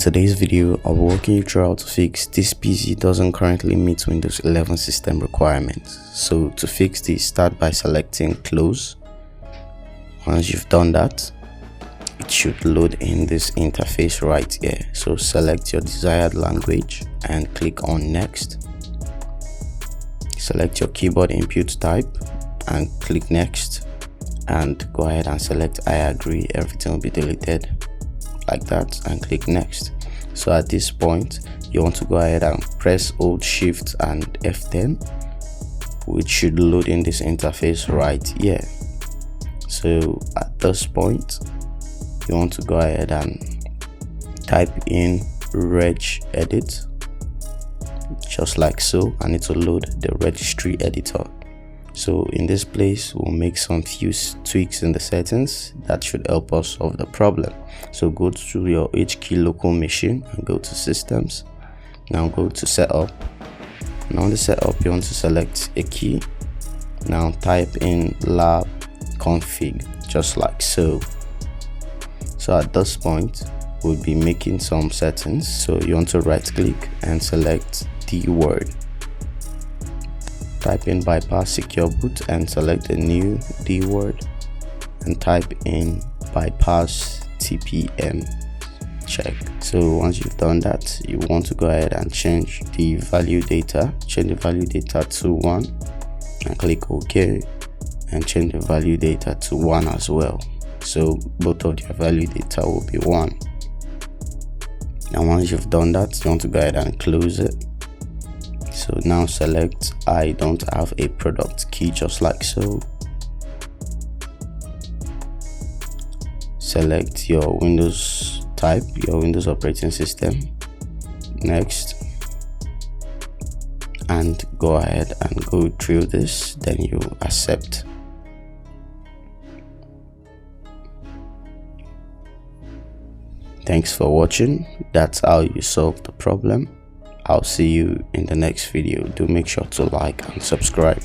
today's video, I'll be walking you through how to fix this PC doesn't currently meet Windows 11 system requirements. So to fix this, start by selecting close. Once you've done that, it should load in this interface right here. So select your desired language and click on next. Select your keyboard input type and click next, and go ahead and select I agree. Everything will be deleted like that, and click next. So at this point you want to go ahead and press hold shift and F10, which should load in this interface right here. So at this point you want to go ahead and type in regedit just like so, and it will load the registry editor. So in this place we'll make some few tweaks in the settings that should help us solve the problem. So go to your HKey local machine and go to systems. Now go to setup. Now on the setup you want to select a key. Now type in lab config just like so. So at this point we'll be making some settings. So you want to right click and select the word. Type in bypass secure boot and select a new D word and type in bypass TPM check. So once you've done that, you want to go ahead and change the value data. Change the value data to 1 and click OK, and change the value data to 1 as well. So both of your value data will be 1. And once you've done that, you want to go ahead and close it. So now select I don't have a product key just like so. Select your Windows type, your Windows operating system. Next, and go ahead and go through this, then you accept. Thanks for watching. That's how you solve the problem. I'll see you in the next video. Do make sure to like and subscribe.